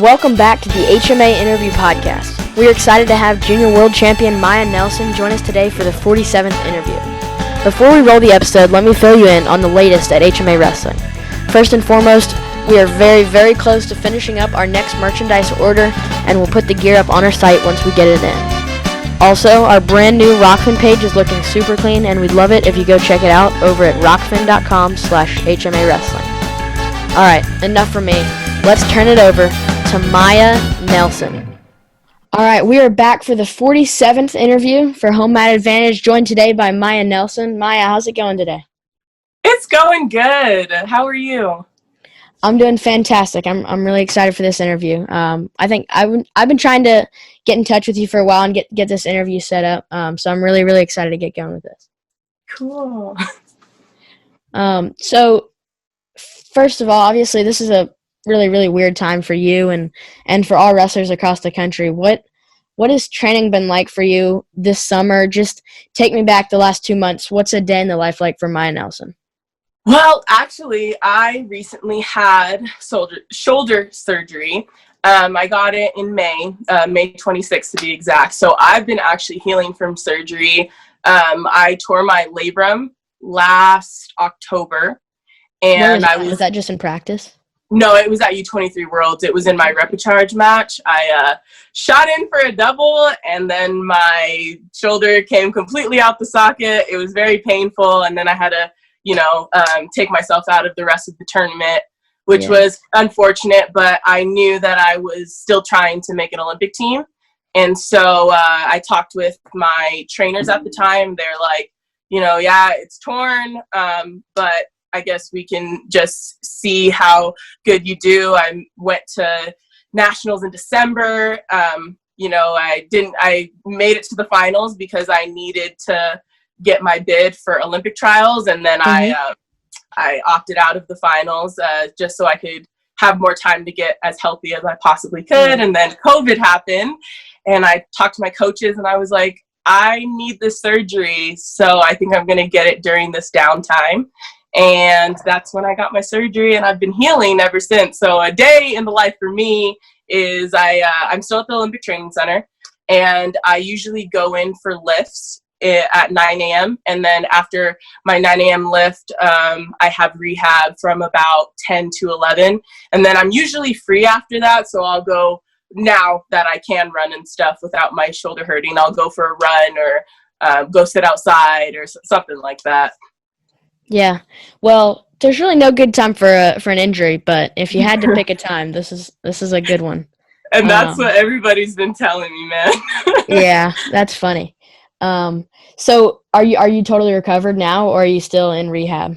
Welcome back to the HMA Interview Podcast. We are excited to have Junior World Champion Maya Nelson join us today for the 47th interview. Before we roll the episode, let me fill you in on the latest at HMA Wrestling. First and foremost, we are very, very close to finishing up our next merchandise order, and we'll put the gear up on our site once we get it in. Also, our brand new Rockfin page is looking super clean, and we'd love it if you go check it out over at rockfin.com/HMA Wrestling. Alright, enough from me. Let's turn it over to Maya Nelson. All right, we are back for the 47th interview for Home Mat Advantage, joined today by Maya Nelson. Maya, how's it going today? It's going good. How are you? I'm doing fantastic. I'm really excited for this interview. I think I've been trying to get in touch with you for a while and get this interview set up. So I'm really, really excited to get going with this. Cool. So first of all, obviously this is a really, really weird time for you and for all wrestlers across the country. What has training been like for you this summer? Just take me back the last 2 months. What's a day in the life like for Maya Nelson? Well, actually, I recently had shoulder surgery. I got it in May 26th to be exact. So I've been actually healing from surgery. I tore my labrum last October. And was that just in practice? No, it was at U23 Worlds. It was in my repechage match. I shot in for a double, and then my shoulder came completely out the socket. It was very painful, and then I had to, take myself out of the rest of the tournament, which was unfortunate, but I knew that I was still trying to make an Olympic team. And so I talked with my trainers at the time. They're like, it's torn, but I guess we can just see how good you do. I went to nationals in December. I made it to the finals because I needed to get my bid for Olympic trials. And then I opted out of the finals just so I could have more time to get as healthy as I possibly could. And then COVID happened, and I talked to my coaches and I was like, I need this surgery. So I think I'm going to get it during this downtime. And that's when I got my surgery, and I've been healing ever since. So a day in the life for me is I'm still at the Olympic Training Center, and I usually go in for lifts at 9 a.m. And then after my 9 a.m. lift, I have rehab from about 10 to 11. And then I'm usually free after that. So I'll go, now that I can run and stuff without my shoulder hurting, I'll go for a run or go sit outside or something like that. Yeah, well, there's really no good time for an injury, but if you had to pick a time, this is a good one. And that's what everybody's been telling me, man. Yeah, that's funny. So are you totally recovered now, or are you still in rehab?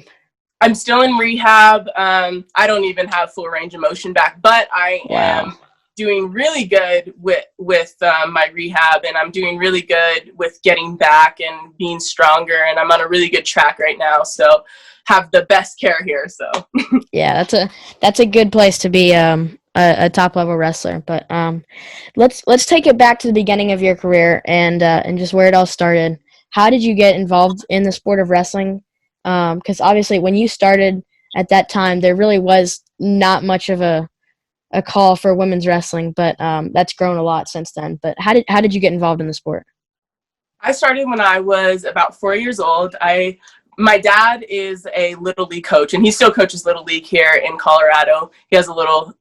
I'm still in rehab. I don't even have full range of motion back, but I am doing really good with my rehab, and I'm doing really good with getting back and being stronger, and I'm on a really good track right now, so have the best care here. So yeah, that's a good place to be a top level wrestler. But let's take it back to the beginning of your career and just where it all started. How did you get involved in the sport of wrestling? Because obviously when you started at that time, there really was not much of a call for women's wrestling, but that's grown a lot since then. But how did you get involved in the sport? I started when I was about 4 years old. My dad is a Little League coach, and he still coaches Little League here in Colorado. He has a little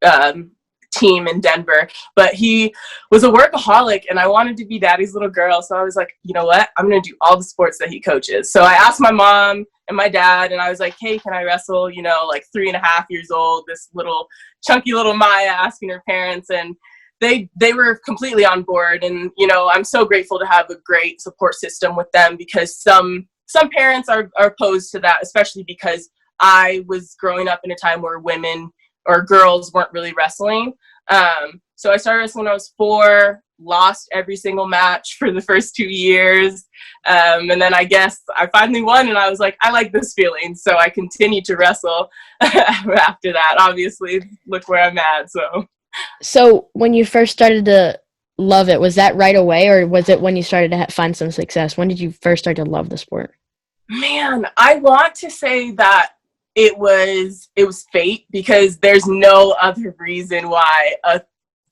team in Denver, but he was a workaholic, and I wanted to be daddy's little girl. So I was like, you know what? I'm going to do all the sports that he coaches. So I asked my mom and my dad, and I was like, hey, can I wrestle? Like 3.5 years old, this little chunky little Maya asking her parents, and they were completely on board. And, I'm so grateful to have a great support system with them, because some parents are opposed to that, especially because I was growing up in a time where women or girls weren't really wrestling. So I started wrestling when I was 4, lost every single match for the first 2 years. And then I guess I finally won, and I was like, I like this feeling. So I continued to wrestle after that. Obviously, look where I'm at. So when you first started to love it, was that right away, or was it when you started to find some success? When did you first start to love the sport? Man, I want to say that it was fate, because there's no other reason why a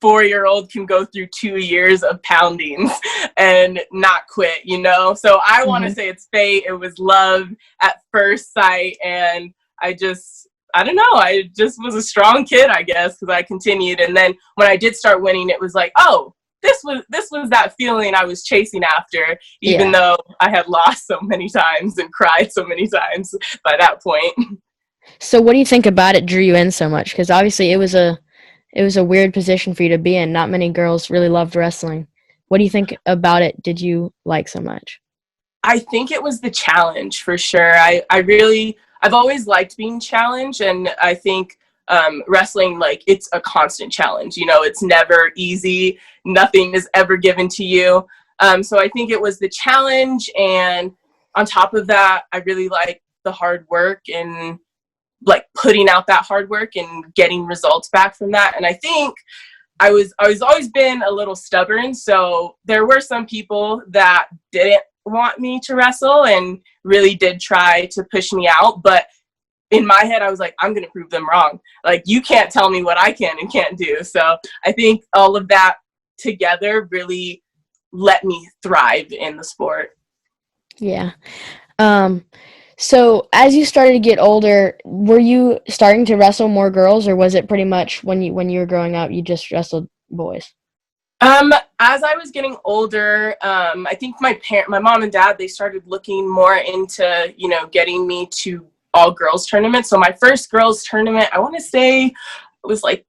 4-year-old can go through 2 years of poundings and not quit, you know? So I want to say it's fate. It was love at first sight. And I don't know. I just was a strong kid, I guess, because I continued. And then when I did start winning, it was like, oh, this was that feeling I was chasing after, even though I had lost so many times and cried so many times by that point. So what do you think about it drew you in so much? Because obviously it was a weird position for you to be in. Not many girls really loved wrestling. What do you think about it did you like so much? I think it was the challenge for sure. I've always liked being challenged, and I think wrestling, like, it's a constant challenge. You know, it's never easy. Nothing is ever given to you. So I think it was the challenge, and on top of that, I really like the hard work and like putting out that hard work and getting results back from that. And I think I was always been a little stubborn. So there were some people that didn't want me to wrestle and really did try to push me out. But in my head, I was like, I'm going to prove them wrong. Like, you can't tell me what I can and can't do. So I think all of that together really let me thrive in the sport. Yeah. So as you started to get older, were you starting to wrestle more girls, or was it pretty much when you were growing up, you just wrestled boys? As I was getting older, I think my mom and dad, they started looking more into, you know, getting me to all girls tournaments. So my first girls tournament, I want to say it was like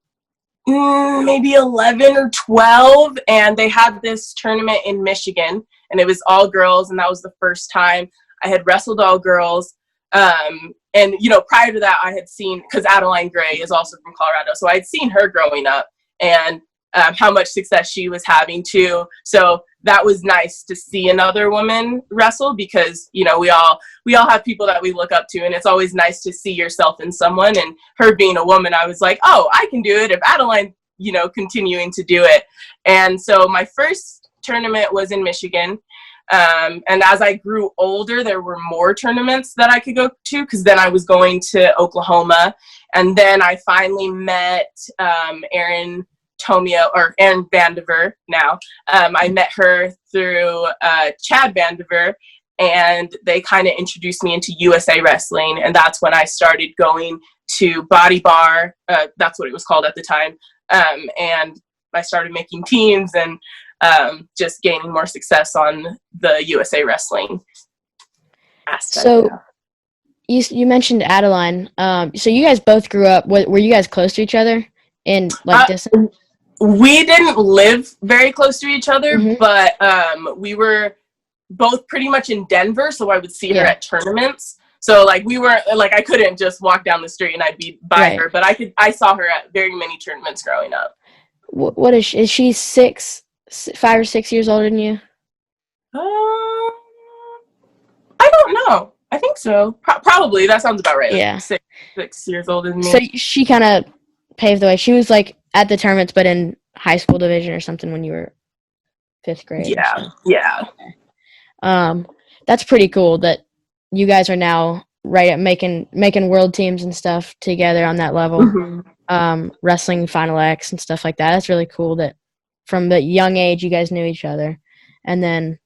maybe 11 or 12. And they had this tournament in Michigan, and it was all girls. And that was the first time I had wrestled all girls. And, you know, prior to that, I had seen, because Adeline Gray is also from Colorado. So I'd seen her growing up and how much success she was having too. So that was nice to see another woman wrestle, because, you know, we all have people that we look up to, and it's always nice to see yourself in someone. And her being a woman, I was like, oh, I can do it if Adeline, you know, continuing to do it. And so my first tournament was in Michigan. And as I grew older, there were more tournaments that I could go to, because then I was going to Oklahoma. And then I finally met Erin Vandiver now. I met her through Chad Vandiver, and they kind of introduced me into USA Wrestling. And that's when I started going to Body Bar. That's what it was called at the time. And I started making teams and just gaining more success on the USA Wrestling aspect. So you mentioned Adeline. So you guys both grew up. Were you guys close to each other in like distance? We didn't live very close to each other, but we were both pretty much in Denver, so I would see her at tournaments. So like we weren't like, I couldn't just walk down the street and I'd be by her, but I saw her at very many tournaments growing up. What is she? Is she 5 or 6 years older than you? I don't know. I think so. Probably. That sounds about right. Yeah. Like 6 years older than me. So she kind of paved the way. She was like at the tournaments, but in high school division or something when you were 5th grade. Yeah. Yeah. Okay. That's pretty cool that you guys are now right at making world teams and stuff together on that level. Wrestling Final X and stuff like that. That's really cool that from the young age you guys knew each other, and then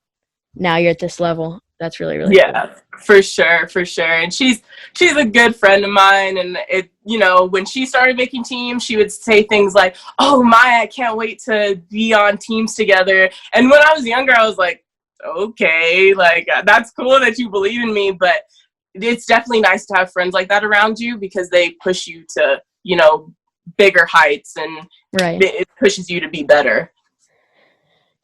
now you're at this level. That's really, really cool. For sure. And she's a good friend of mine, and it, you know, when she started making teams, she would say things like, oh my, I can't wait to be on teams together. And when I was younger, I was like, okay, like that's cool that you believe in me, but it's definitely nice to have friends like that around you, because they push you to, you know, bigger heights, and it pushes you to be better.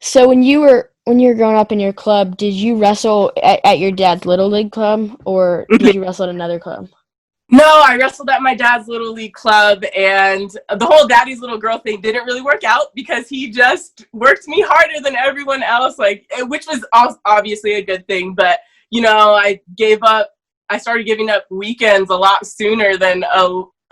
So when you were growing up in your club, did you wrestle at your dad's Little League club, or did you wrestle at another club? No, I wrestled at my dad's Little League club, and the whole daddy's little girl thing didn't really work out, because he just worked me harder than everyone else, like, which was obviously a good thing. But, you know, I started giving up weekends a lot sooner than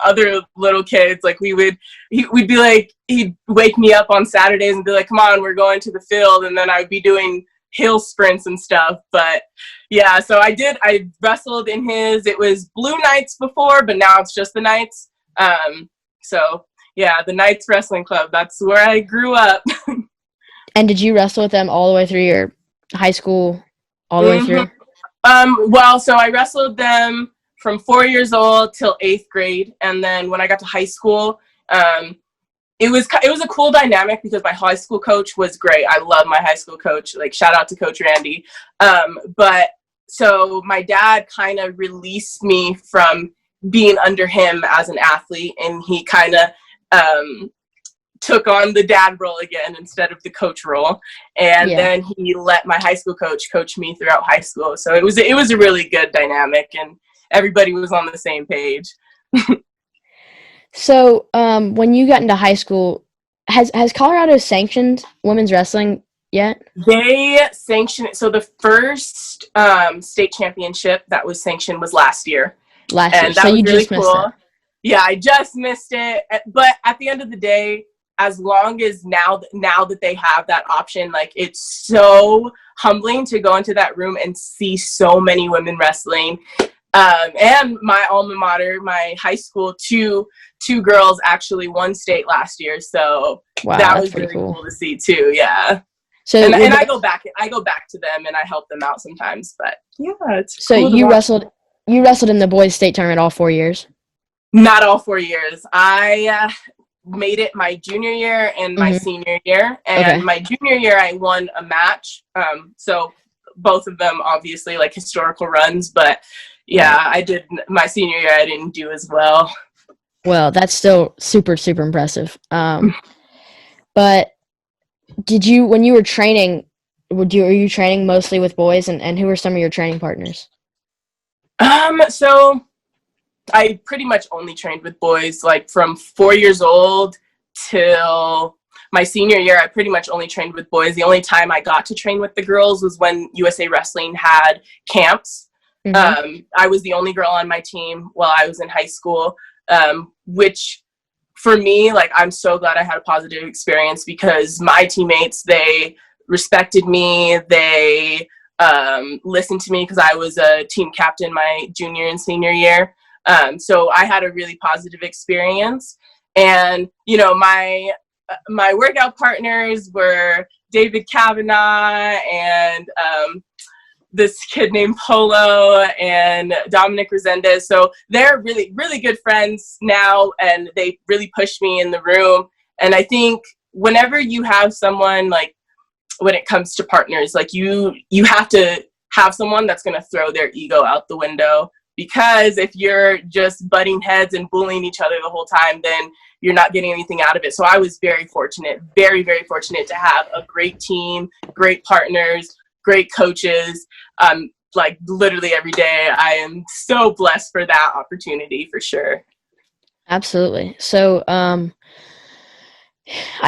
other little kids. Like we'd be like, he'd wake me up on Saturdays and be like, come on, we're going to the field. And then I would be doing hill sprints and stuff. But yeah, so I wrestled in it was blue nights before, but now it's just the nights. So Yeah, the Knights Wrestling Club. That's where I grew up. And did you wrestle with them all the way through your high school, all the way through? Well, so I wrestled them from 4 years old till 8th grade. And then when I got to high school, it was a cool dynamic because my high school coach was great. I love my high school coach. Like, shout out to Coach Randy. But so my dad kind of released me from being under him as an athlete, and he kind of took on the dad role again instead of the coach role. And then he let my high school coach me throughout high school. So it was a really good dynamic, and everybody was on the same page. So when you got into high school, has Colorado sanctioned women's wrestling yet? They sanctioned it. So the first state championship that was sanctioned was last year. And that so was you really just missed cool. it. Yeah, I just missed it. But at the end of the day, as long as now that they have that option, like, it's so humbling to go into that room and see so many women wrestling. And my alma mater, my high school, two girls actually won state last year. So wow, that that's was pretty really cool to see too. Yeah. So and I go back to them and I help them out sometimes. But yeah, it's so cool you wrestled in the boys' state tournament all 4 years? Not all 4 years. I made it my junior year and my senior year. And my junior year, I won a match. So both of them obviously like historical runs, but yeah, I did my senior year. I didn't do as well. Well, that's still super, super impressive. But did you, when you were training, were you training mostly with boys, and who were some of your training partners? So I pretty much only trained with boys, like from 4 years old till my senior year. I pretty much only trained with boys. The only time I got to train with the girls was when USA Wrestling had camps. I was the only girl on my team while I was in high school, which for me, like, I'm so glad I had a positive experience because my teammates, they respected me. They listened to me because I was a team captain my junior and senior year. So I had a really positive experience. And, you know, my workout partners were David Kavanaugh and this kid named Polo and Dominic Resendez. So they're really, really good friends now, and they really pushed me in the room. And I think whenever you have someone, like, when it comes to partners, like, you have to have someone that's going to throw their ego out the window, because if you're just butting heads and bullying each other the whole time, then you're not getting anything out of it. So I was very fortunate, very, very fortunate to have a great team, great partners, great coaches. Like, literally every day, I am so blessed for that opportunity, for sure. Absolutely. So I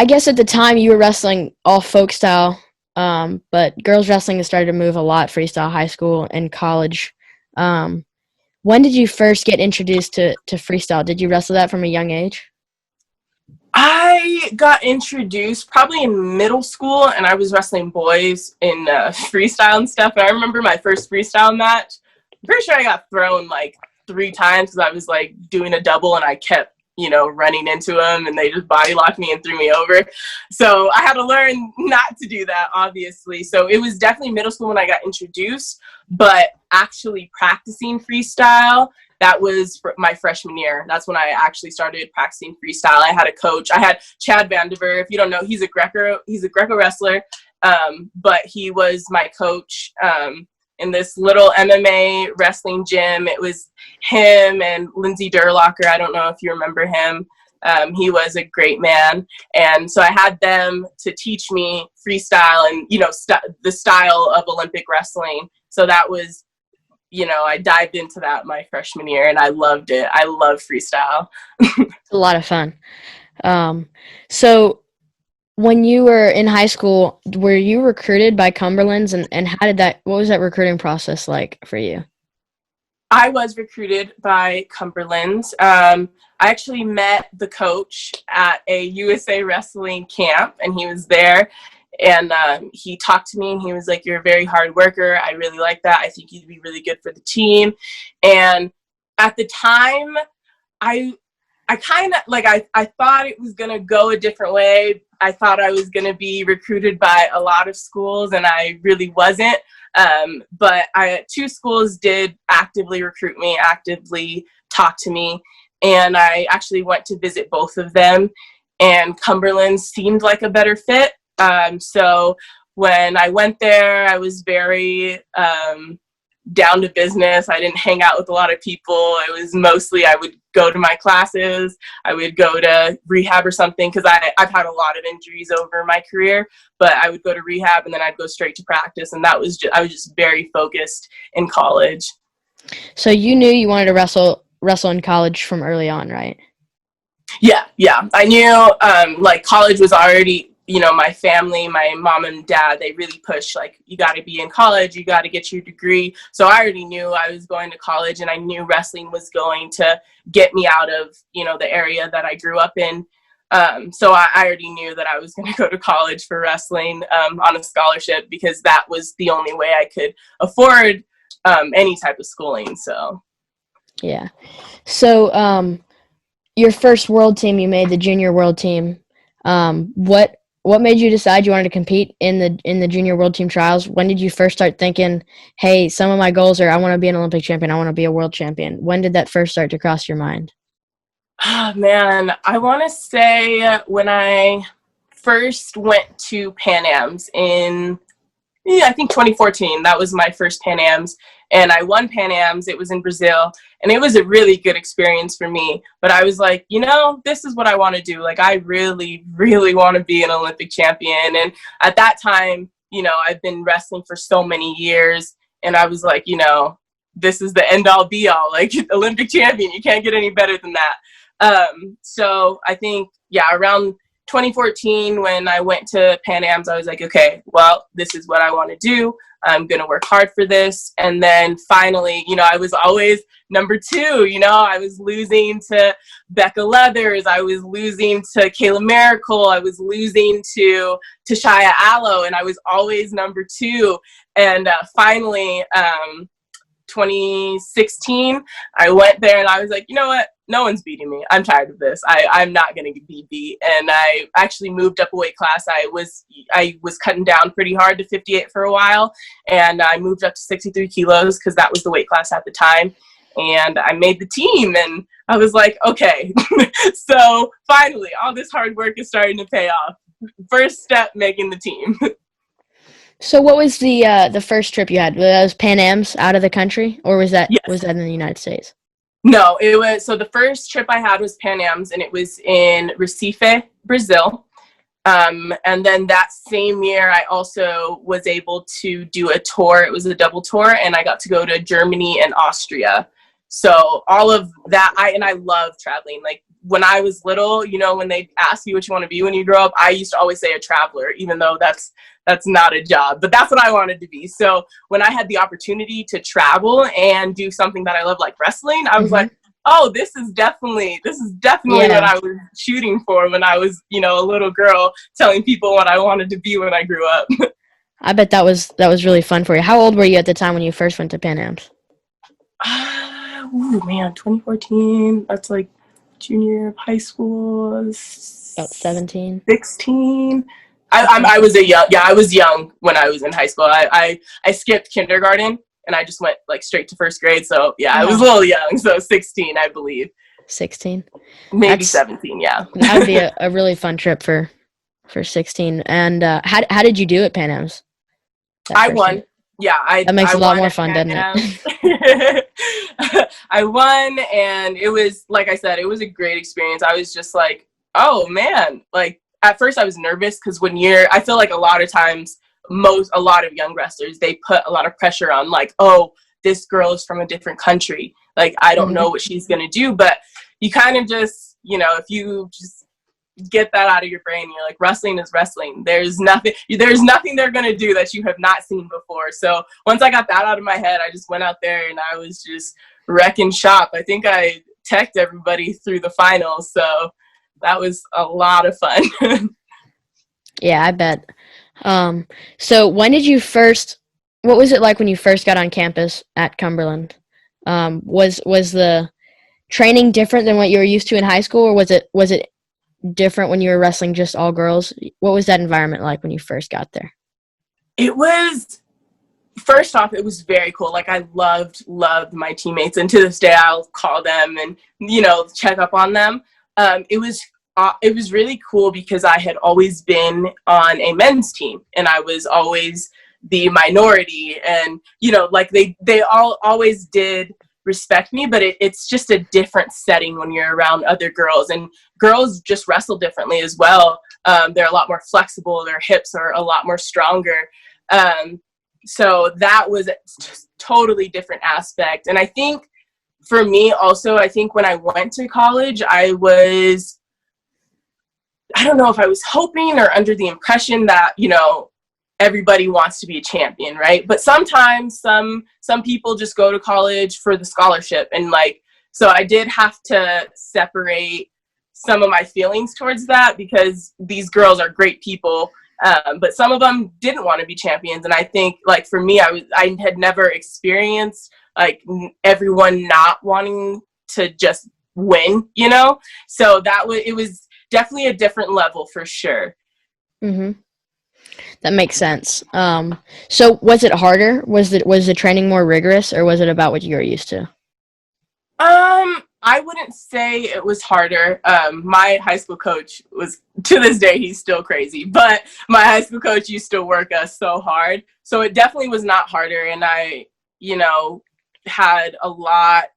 guess at the time you were wrestling all folk style, but girls wrestling has started to move a lot freestyle high school and college. When did you first get introduced to freestyle? Did you wrestle that from a young age? I got introduced probably in middle school, and I was wrestling boys in freestyle and stuff. And I remember my first freestyle match. I'm pretty sure I got thrown like 3 times because I was like doing a double, and I kept, you know, running into them, and they just body locked me and threw me over. So I had to learn not to do that, obviously. So it was definitely middle school when I got introduced, but actually practicing freestyle, that was my freshman year. That's when I actually started practicing freestyle. I had a coach. I had Chad Vandiver. If you don't know, he's a Greco wrestler, but he was my coach in this little MMA wrestling gym. It was him and Lindsay Durlocker. I don't know if you remember him. He was a great man. And so I had them to teach me freestyle and, you know, the style of Olympic wrestling. So that was, you know, I dived into that my freshman year, and I loved it. I love freestyle. It's a lot of fun. So when you were in high school, were you recruited by Cumberland's, and what was that recruiting process like for you? I was recruited by Cumberland's. I actually met the coach at a USA Wrestling camp, and he was there. And he talked to me, and he was like, "You're a very hard worker. I really like that. I think you'd be really good for the team." And at the time, I kind of like, I thought it was going to go a different way. I thought I was going to be recruited by a lot of schools, and I really wasn't. But two schools did actively recruit me, actively talk to me. And I actually went to visit both of them, and Cumberland seemed like a better fit. So when I went there, I was very down to business. I didn't hang out with a lot of people. It was mostly I would go to my classes. I would go to rehab or something, because I've had a lot of injuries over my career, but I would go to rehab and then I'd go straight to practice. And I was just very focused in college. So you knew you wanted to wrestle in college from early on, right? Yeah. I knew like college was already, my family, my mom and dad, they really pushed, like, you got to be in college, you got to get your degree. So I already knew I was going to college, and I knew wrestling was going to get me out of, the area that I grew up in. So I already knew that I was going to go to college for wrestling on a scholarship, because that was the only way I could afford any type of schooling. So. Yeah. So your first world team, you made the junior world team. What made you decide you wanted to compete in the junior world team trials? When did you first start thinking, hey, some of my goals are I want to be an Olympic champion, I want to be a world champion? When did that first start to cross your mind? Oh, man, I want to say when I first went to Pan Am's in, I think 2014. That was my first Pan Am's, and I won Pan Am's. It was in Brazil, and it was a really good experience for me. But I was like, this is what I want to do. Like, I really, really want to be an Olympic champion. And at that time, I've been wrestling for so many years, and I was like, this is the end all be all, like Olympic champion. You can't get any better than that. So I think, around 2014, when I went to Pan Am's, I was like, okay, well, this is what I want to do. I'm going to work hard for this. And then finally, I was always number two. I was losing to Becca Leathers. I was losing to Kayla Miracle. I was losing to Shia Allo, and I was always number two. And finally, 2016, I went there and I was like, you know what? No one's beating me. I'm tired of this. I'm not going to be beat. And I actually moved up a weight class. I was cutting down pretty hard to 58 for a while. And I moved up to 63 kilos because that was the weight class at the time. And I made the team, and I was like, okay. So finally, all this hard work is starting to pay off. First step, making the team. So what was the first trip you had? Was Pan Am's out of the country, or was that Yes. was that in the United States? No, it was, so the first trip I had was Pan Am's, and it was in Recife, Brazil. And then that same year, I also was able to do a tour. It was a double tour, and I got to go to Germany and Austria. So all of that, I love traveling. Like, when I was little, when they ask you what you want to be when you grow up, I used to always say a traveler, even though that's not a job, but that's what I wanted to be. So when I had the opportunity to travel and do something that I love, like wrestling, I was like, oh, this is definitely what I was shooting for when I was, a little girl, telling people what I wanted to be when I grew up. I bet that was really fun for you. How old were you at the time when you first went to Pan Am's? Ooh, man, 2014. That's like junior year of high school. About 17. 16. I was young when I was in high school. I skipped kindergarten and I just went like straight to first grade. So yeah, I was a little young. So 16, I believe. 16. Maybe 17. Yeah. That'd be a really fun trip for 16. And how did you do at Pan Am's? I won. Year? Yeah, that makes it a lot more fun, doesn't it? I won, and it was, like I said, it was a great experience. I was just like, oh man, like at first I was nervous because I feel like a lot of times, a lot of young wrestlers, they put a lot of pressure on, like, oh, this girl is from a different country. Like, I don't know what she's going to do, but you kind of just, if you just get that out of your brain, you're like, wrestling is wrestling. There's nothing they're going to do that you have not seen before. So once I got that out of my head, I just went out there and I was just wrecking shop. I think I teched everybody through the finals. So that was a lot of fun. Yeah, I bet. So what was it like when you first got on campus at Cumberland? Was the training different than what you were used to in high school, or was it different when you were wrestling just all girls? What was that environment like when you first got there? It was, first off, it was very cool. Like, I loved my teammates, and to this day I'll call them and, check up on them. It was really cool because I had always been on a men's team, and I was always the minority, and like they all always did respect me, but it's just a different setting when you're around other girls, and girls just wrestle differently as well. They're a lot more flexible, their hips are a lot more stronger, so that was just totally different aspect. And I think for me also, I think when I went to college, I don't know if I was hoping or under the impression that everybody wants to be a champion, right? But sometimes some people just go to college for the scholarship, and so I did have to separate some of my feelings towards that, because these girls are great people, but some of them didn't want to be champions. And I think for me, I had never experienced everyone not wanting to just win, so it was definitely a different level for sure. Mm-hmm. That makes sense. So was it harder? Was the training more rigorous, or was it about what you were used to? I wouldn't say it was harder. My high school coach was, to this day, he's still crazy, but my high school coach used to work us so hard. So it definitely was not harder. And I, had a lot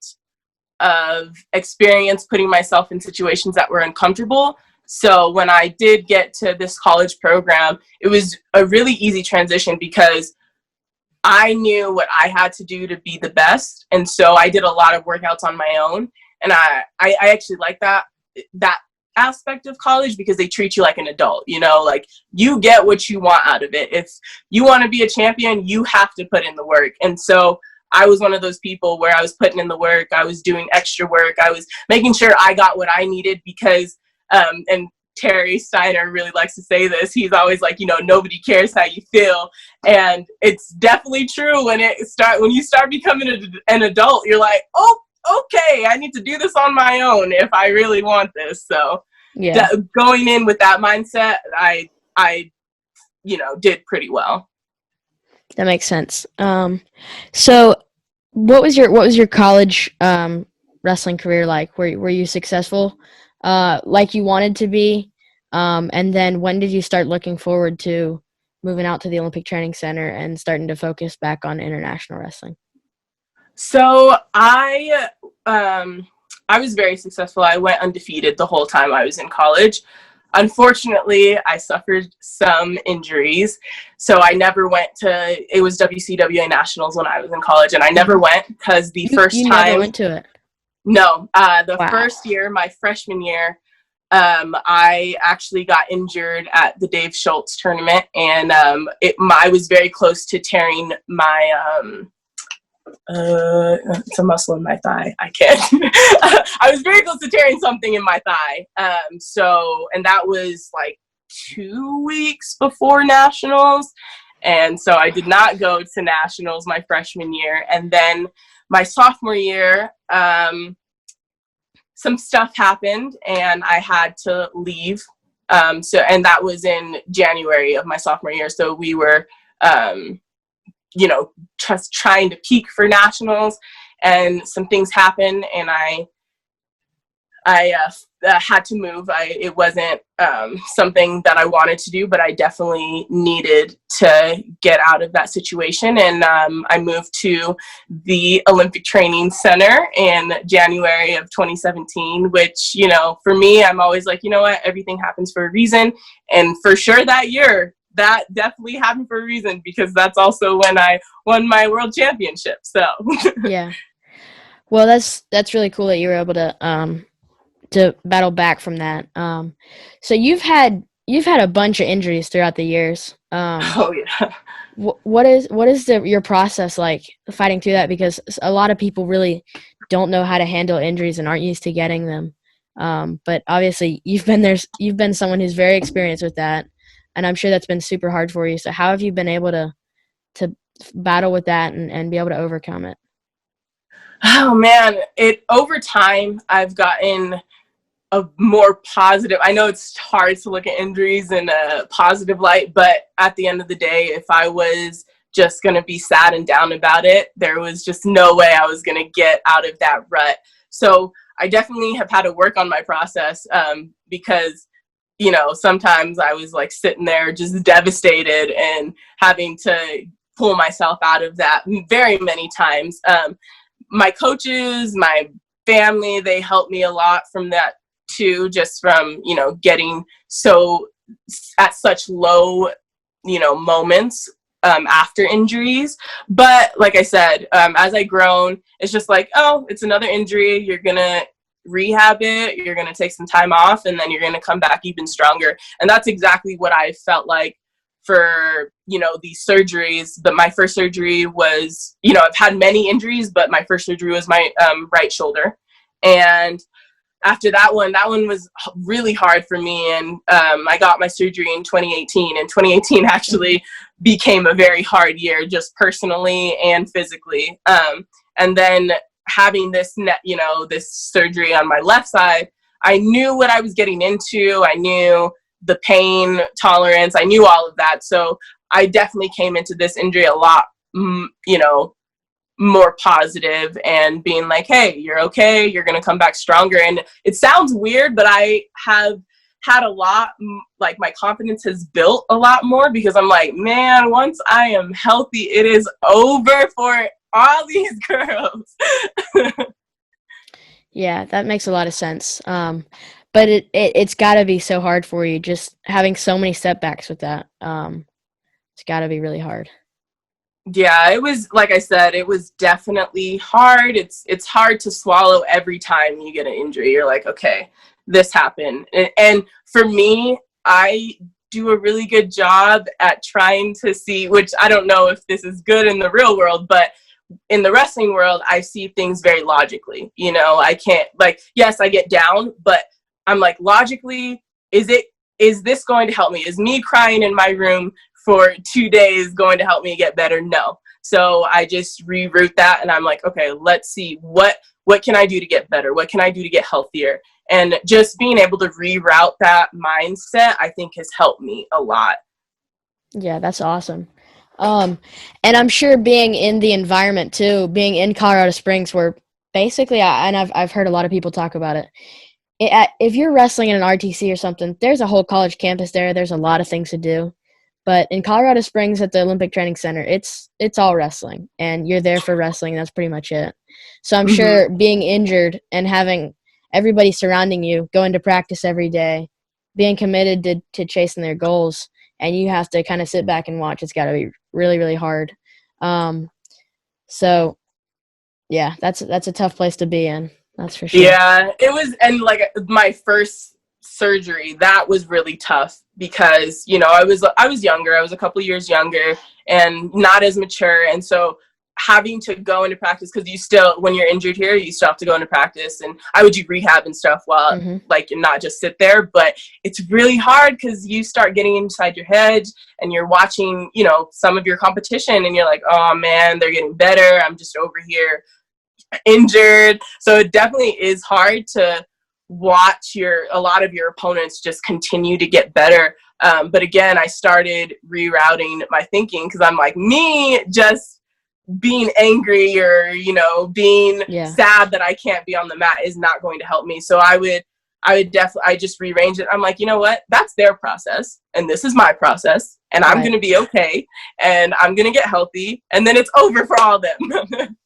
of experience putting myself in situations that were uncomfortable. So when I did get to this college program, it was a really easy transition because I knew what I had to do to be the best. And so I did a lot of workouts on my own. And I actually like that aspect of college, because they treat you like an adult, you get what you want out of it. If you want to be a champion, you have to put in the work. And so I was one of those people where I was putting in the work. I was doing extra work. I was making sure I got what I needed, because, and Terry Steiner really likes to say this. He's always like, nobody cares how you feel. And it's definitely true when you start becoming an adult, you're like, oh, okay, I need to do this on my own if I really want this. So yeah, going in with that mindset, I did pretty well. That makes sense. So what was your college wrestling career like? Were you successful like you wanted to be? And then when did you start looking forward to moving out to the Olympic Training Center and starting to focus back on international wrestling? So I was very successful. I went undefeated the whole time I was in college. Unfortunately, I suffered some injuries, so I never went to. It was WCWA Nationals when I was in college, and I never went because the first time. You never went to it? No, first year, my freshman year, I actually got injured at the Dave Schultz tournament, and I was very close to tearing my. It's a muscle in my thigh. I can't. I was very close to tearing something in my thigh. And that was 2 weeks before nationals. And so I did not go to nationals my freshman year. And then my sophomore year, some stuff happened and I had to leave. And that was in January of my sophomore year. So we were, just trying to peak for nationals, and some things happened, and I had to move. It wasn't something that I wanted to do, but I definitely needed to get out of that situation. And I moved to the Olympic Training Center in January of 2017, which, for me, I'm always like, what, everything happens for a reason. And for sure that year, that definitely happened for a reason, because that's also when I won my world championship. So yeah, well, that's really cool that you were able to battle back from that. So you've had a bunch of injuries throughout the years. Oh yeah. What is your process like fighting through that? Because a lot of people really don't know how to handle injuries and aren't used to getting them. But obviously you've been someone who's very experienced with that. And I'm sure that's been super hard for you. So how have you been able to battle with that and be able to overcome it? Oh man, over time I've gotten a more positive. I know it's hard to look at injuries in a positive light, but at the end of the day, if I was just going to be sad and down about it, there was just no way I was going to get out of that rut. So I definitely have had to work on my process, because, sometimes I was like sitting there just devastated and having to pull myself out of that very many times. My coaches, my family, they helped me a lot from that too, just from, getting so at such low, moments after injuries. But like I said, as I grown, it's just like, oh, it's another injury. You're going to rehab it. You're going to take some time off, and then you're going to come back even stronger. And that's exactly what I felt like for, these surgeries. But my first surgery was, I've had many injuries, but my first surgery was my right shoulder. And after that one was really hard for me. And I got my surgery in 2018, and 2018 actually became a very hard year, just personally and physically. And then having this surgery on my left side, I knew what I was getting into. I knew the pain tolerance. I knew all of that. So I definitely came into this injury a lot, more positive and being like, hey, you're okay. You're going to come back stronger. And it sounds weird, but I have had a lot, like my confidence has built a lot more, because I'm like, man, once I am healthy, it is over for all these girls. Yeah, that makes a lot of sense. But it's got to be so hard for you, just having so many setbacks with that. It's got to be really hard. Yeah, it was, like I said, it was definitely hard. It's hard to swallow every time you get an injury. You're like, okay, this happened. And for me, I do a really good job at trying to see, which I don't know if this is good in the real world, but in the wrestling world, I see things very logically. I can't, like, yes, I get down, but I'm like, logically, is this going to help me? Is me crying in my room for 2 days going to help me get better? No. So I just reroute that, and I'm like, okay, let's see what can I do to get better? What can I do to get healthier? And just being able to reroute that mindset, I think, has helped me a lot. Yeah, that's awesome. And I'm sure being in the environment too, being in Colorado Springs, where basically, I've heard a lot of people talk about it. If you're wrestling in an RTC or something, there's a whole college campus there. There's a lot of things to do. But in Colorado Springs at the Olympic Training Center, it's all wrestling, and you're there for wrestling. And that's pretty much it. So I'm sure being injured and having everybody surrounding you, going to practice every day, being committed to chasing their goals, and you have to kind of sit back and watch, it's got to be really, really hard. So, yeah, that's a tough place to be in. That's for sure. Yeah, it was. And like my first surgery, that was really tough, because I was younger. I was a couple years younger and not as mature, and so having to go into practice, because you still, when you're injured here, you still have to go into practice, and I would do rehab and stuff while like, and not just sit there. But it's really hard, because you start getting inside your head, and you're watching some of your competition, and you're like, oh man, they're getting better, I'm just over here injured. So it definitely is hard to watch a lot of your opponents just continue to get better. But again, I started rerouting my thinking, because I'm like, me just being angry or being sad that I can't be on the mat is not going to help me. So I just rearrange it. I'm like, you know what? That's their process, and this is my process, and I'm going to be okay, and I'm going to get healthy, and then it's over for all of them.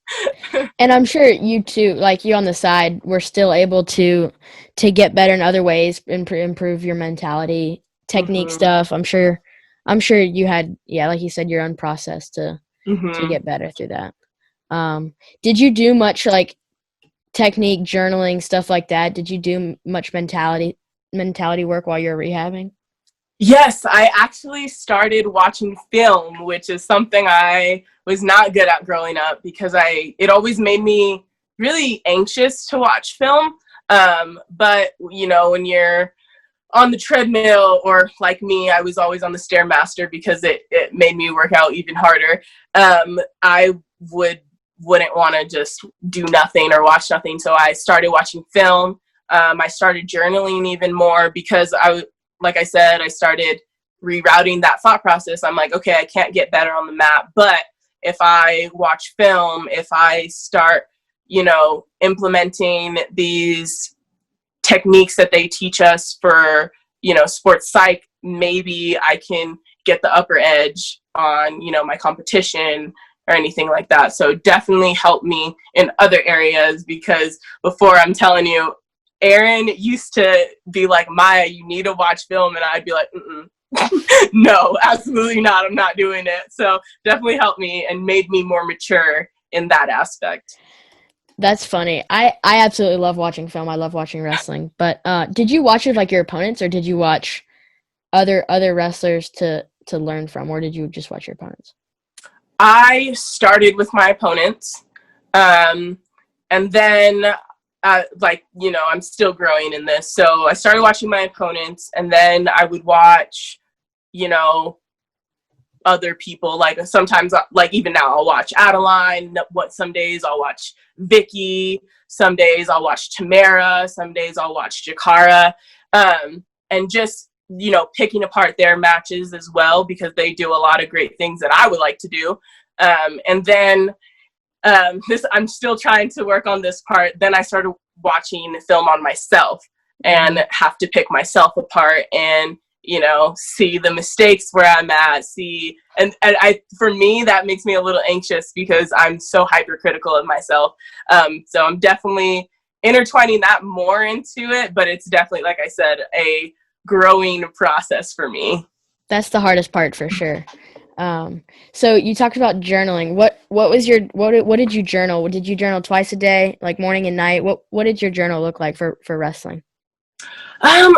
And I'm sure you too, like you on the side, were still able to get better in other ways, improve your mentality, technique stuff. I'm sure you had, like you said, your own process to get better through that. Did you do much like technique, journaling, stuff like that? Did you do much mentality work while you were rehabbing? Yes, I actually started watching film, which is something I was not good at growing up, because it always made me really anxious to watch film. But when you're on the treadmill, or like me, I was always on the Stairmaster, because it made me work out even harder. I would wouldn't want to just do nothing or watch nothing. So I started watching film. I started journaling even more because like I said, I started rerouting that thought process. I'm like, okay, I can't get better on the mat, but if I watch film, if I start, implementing these techniques that they teach us for, sports psych, maybe I can get the upper edge on, my competition or anything like that. So definitely helped me in other areas, because before, I'm telling you, Aaron used to be like, Maya, you need to watch film. And I'd be like, no, absolutely not. I'm not doing it. So definitely helped me and made me more mature in that aspect. That's funny. I absolutely love watching film. I love watching wrestling. But did you watch with like your opponents, or did you watch other wrestlers to learn from, or did you just watch your opponents? I started with my opponents, and then I'm still growing in this. So I started watching my opponents, and then I would watch, other people. Like sometimes, like even now, I'll watch Adeline. Some days I'll watch Vicky. Some days I'll watch Tamara. Some days I'll watch Jakara. And just, picking apart their matches as well, because they do a lot of great things that I would like to do. And then I'm still trying to work on this part. Then I started watching film on myself and have to pick myself apart and, see the mistakes where I'm at, for me, that makes me a little anxious because I'm so hypercritical of myself. So I'm definitely intertwining that more into it, but it's definitely, like I said, a growing process for me. That's the hardest part for sure. So you talked about journaling. What did you journal? Did you journal twice a day, like morning and night? What did your journal look like for wrestling?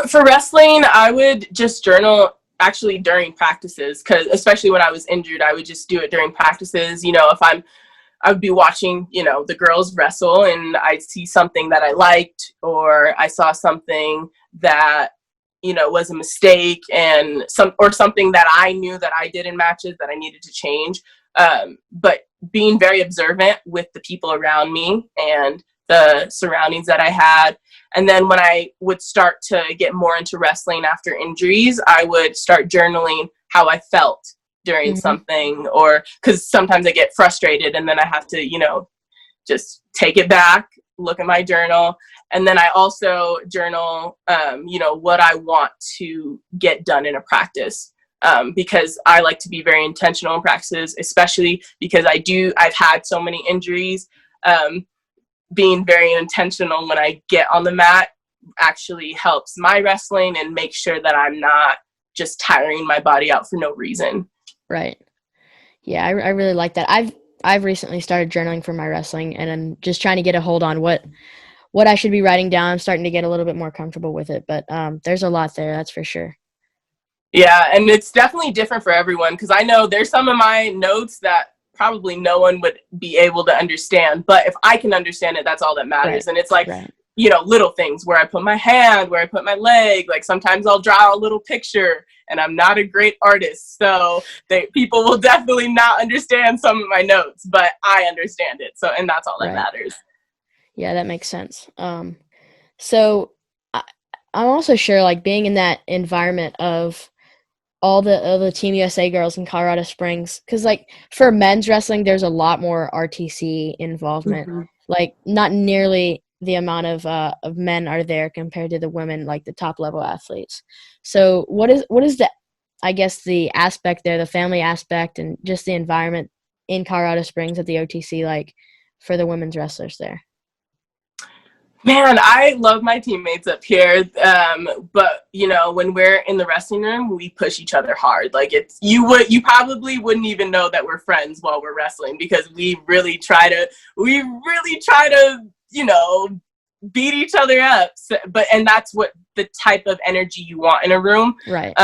For wrestling, I would just journal actually during practices, because especially when I was injured, I would just do it during practices. I would be watching, the girls wrestle, and I'd see something that I liked, or I saw something that, was a mistake, and something that I knew that I did in matches that I needed to change. But being very observant with the people around me and the surroundings that I had. And then when I would start to get more into wrestling after injuries, I would start journaling how I felt during something, or because sometimes I get frustrated and then I have to, just take it back, look at my journal. And then I also journal, what I want to get done in a practice, because I like to be very intentional in practices, especially because I've had so many injuries. Being very intentional when I get on the mat actually helps my wrestling and make sure that I'm not just tiring my body out for no reason. Right. Yeah, I really like that. I've recently started journaling for my wrestling, and I'm just trying to get a hold on what I should be writing down. I'm starting to get a little bit more comfortable with it, but there's a lot there, that's for sure. Yeah, and it's definitely different for everyone, because I know there's some of my notes that probably no one would be able to understand, but if I can understand it, that's all that matters. Right. And it's like, little things, where I put my hand, where I put my leg. Like sometimes I'll draw a little picture, and I'm not a great artist, so people will definitely not understand some of my notes, but I understand it. So, and that's all that matters. Yeah, that makes sense. So I'm also sure, like, being in that environment of all the Team USA girls in Colorado Springs, because like for men's wrestling, there's a lot more RTC involvement. Like not nearly the amount of men are there compared to the women, like the top level athletes. So what is the, I guess, the aspect there, the family aspect, and just the environment in Colorado Springs at the OTC, like for the women's wrestlers there? Man, I love my teammates up here, but when we're in the wrestling room, we push each other hard. Like you probably wouldn't even know that we're friends while we're wrestling, because we really try to beat each other up. So, and that's what the type of energy you want in a room, right?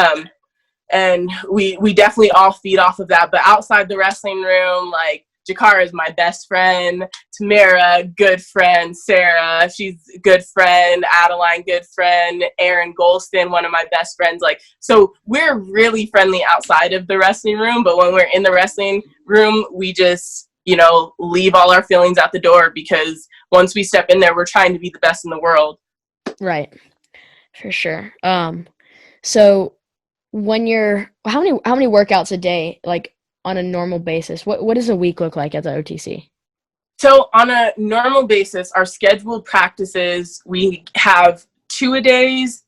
And we definitely all feed off of that. But outside the wrestling room, like, Jakara is my best friend. Tamara, good friend. Sarah, she's a good friend. Adeline, good friend. Aaron Golston, one of my best friends. Like, so we're really friendly outside of the wrestling room, but when we're in the wrestling room, we just, leave all our feelings at the door, because once we step in there, we're trying to be the best in the world. Right. For sure. So when you're, how many workouts a day, like on a normal basis, what does a week look like at the OTC? So on a normal basis, our scheduled practices, we have 2-a-days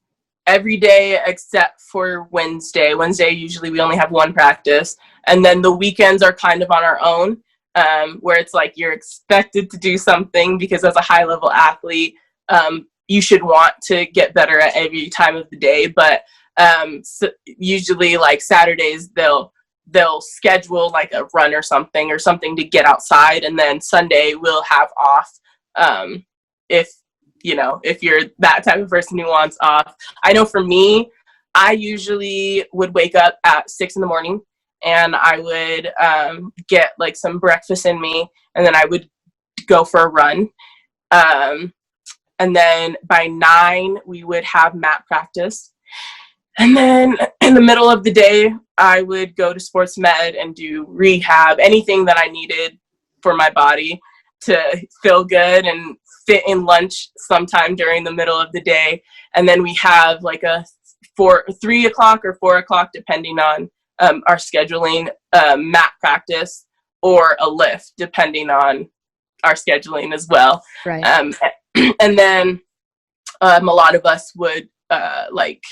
every day except for Wednesday. Wednesday, usually we only have one practice. And then the weekends are kind of on our own, where it's like you're expected to do something, because as a high level athlete, you should want to get better at every time of the day. But so usually like Saturdays, they'll schedule like a run or something to get outside, and then Sunday we'll have off, if you're that type of person who wants off. I know for me, I usually would wake up at 6 a.m. and I would get like some breakfast in me, and then I would go for a run, and then by 9 we would have mat practice. And then in the middle of the day, I would go to sports med and do rehab, anything that I needed for my body to feel good, and fit in lunch sometime during the middle of the day. And then we have like a 3 o'clock or 4 o'clock, depending on our scheduling, mat practice or a lift, depending on our scheduling as well. Right. And then a lot of us would like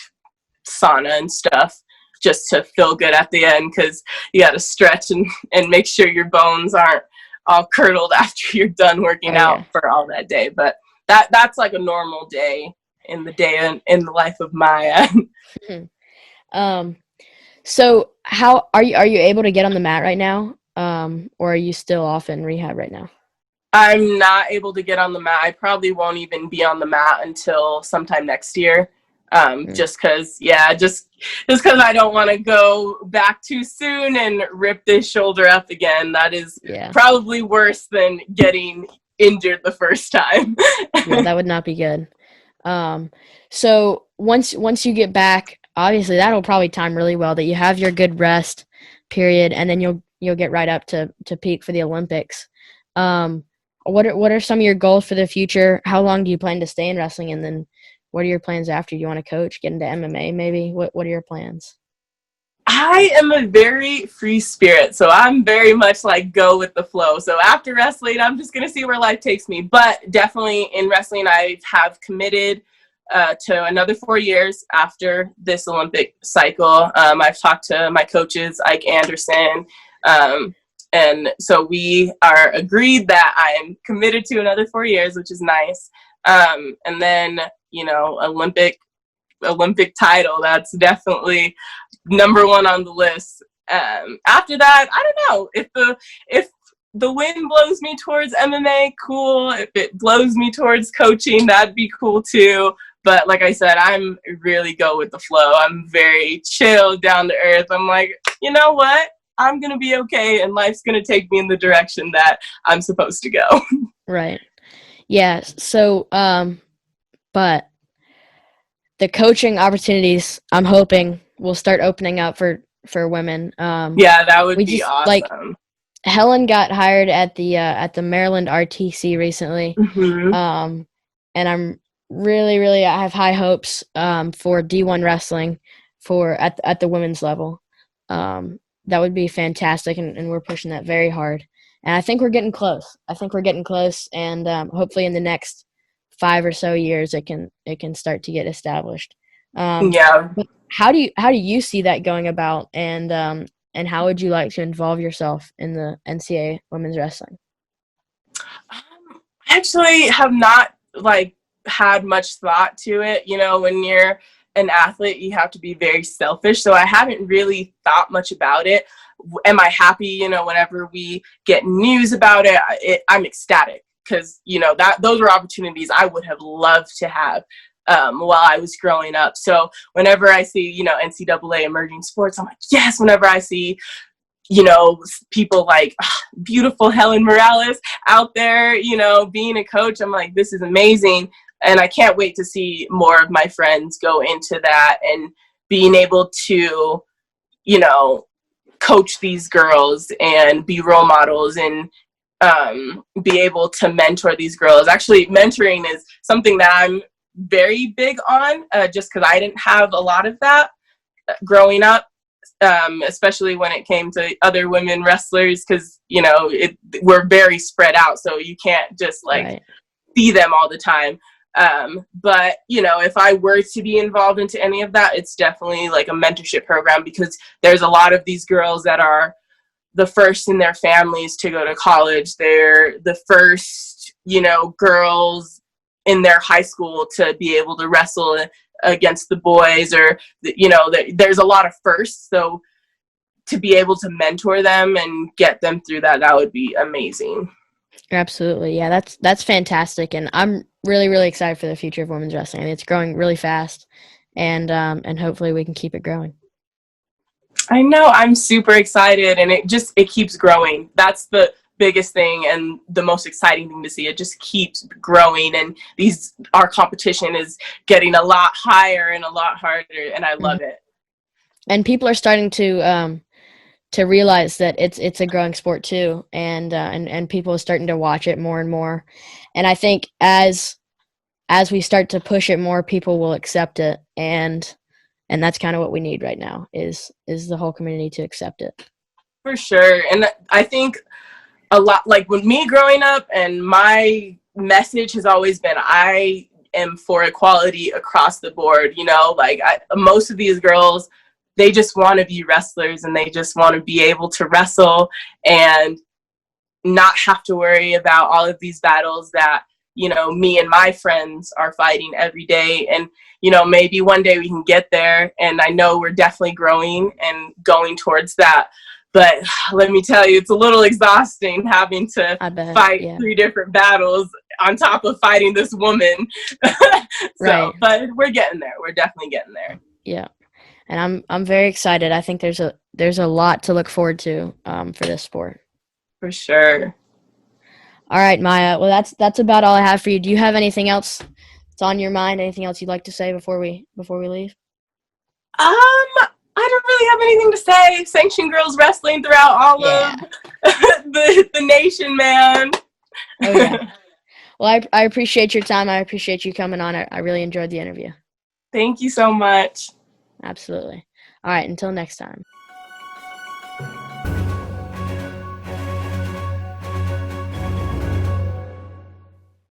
sauna and stuff, just to feel good at the end, because you got to stretch and make sure your bones aren't all curdled after you're done working out for all that day. But that's like a normal day in the life of Maya. So how are you able to get on the mat right now, or are you still off in rehab right now? I'm not able to get on the mat. I probably won't even be on the mat until sometime next year. Just because I don't want to go back too soon and rip this shoulder up again. That is probably worse than getting injured the first time. Yeah, that would not be good. So once you get back, obviously that'll probably time really well that you have your good rest period, and then you'll get right up to peak for the Olympics. What are some of your goals for the future? How long do you plan to stay in wrestling, and then what are your plans after? You want to coach, get into MMA maybe? What are your plans? I am a very free spirit, so I'm very much like go with the flow. So after wrestling, I'm just going to see where life takes me. But definitely in wrestling, I have committed to another 4 years after this Olympic cycle. I've talked to my coaches, Ike Anderson, and so we are agreed that I am committed to another 4 years, which is nice. And then, Olympic title, that's definitely number one on the list. After that, I don't know, if the wind blows me towards MMA, cool. If it blows me towards coaching, that'd be cool too. But like I said, I'm really go with the flow. I'm very chill, down to earth. I'm like, you know what? I'm going to be okay, and life's going to take me in the direction that I'm supposed to go. Right. Yeah. So, but the coaching opportunities, I'm hoping, will start opening up for women. Yeah, that would be awesome. Like, Helen got hired at the Maryland RTC recently. Mm-hmm. And I'm really, I have high hopes for D1 wrestling at the women's level. That would be fantastic, and we're pushing that very hard. And I think we're getting close. And hopefully in the next 5 or so years, it can start to get established. Yeah. How do you see that going about, and how would you like to involve yourself in the NCAA women's wrestling? I actually have not had much thought to it. When you're an athlete, you have to be very selfish. So I haven't really thought much about it. Am I happy? Whenever we get news about it, I'm ecstatic, because those were opportunities I would have loved to have while I was growing up. So whenever I see NCAA emerging sports, I'm like, yes. Whenever I see people like beautiful Helen Morales out there, being a coach, I'm like, this is amazing. And I can't wait to see more of my friends go into that and being able to, coach these girls and be role models and be able to mentor these girls. Actually, mentoring is something that I'm very big on, just because I didn't have a lot of that growing up, especially when it came to other women wrestlers, because, you know, we're very spread out, so you can't just see them all the time. But, you know, if I were to be involved into any of that, it's definitely like a mentorship program, because there's a lot of these girls that are the first in their families to go to college. They're the first, you know, girls in their high school to be able to wrestle against the boys, or, you know, there's a lot of firsts. So to be able to mentor them and get them through that would be amazing. Absolutely. Yeah, that's fantastic. And I'm really, really excited for the future of women's wrestling. I mean, it's growing really fast, and hopefully we can keep it growing. I know, I'm super excited, and it keeps growing. That's the biggest thing and the most exciting thing to see. It just keeps growing, and our competition is getting a lot higher and a lot harder, and I love it. And people are starting to realize that it's a growing sport too, and people are starting to watch it more and more. And I think as we start to push it more, people will accept it, and that's kind of what we need right now is the whole community to accept it. For sure. And I think a lot, like with me growing up, and my message has always been, I am for equality across the board. You know, like most of these girls, they just want to be wrestlers, and they just want to be able to wrestle and not have to worry about all of these battles that, you know, me and my friends are fighting every day. And, you know, maybe one day we can get there, and I know we're definitely growing and going towards that. But let me tell you, it's a little exhausting having to fight 3 different battles on top of fighting this woman. Right. But we're getting there. We're definitely getting there. Yeah. And I'm very excited. I think there's a lot to look forward to for this sport. For sure. All right, Maya. Well, that's about all I have for you. Do you have anything else that's on your mind? Anything else you'd like to say before we leave? I don't really have anything to say. Sanctioned girls wrestling throughout all of the nation, man. Oh yeah. Well, I appreciate your time. I appreciate you coming on. I really enjoyed the interview. Thank you so much. Absolutely. All right, until next time.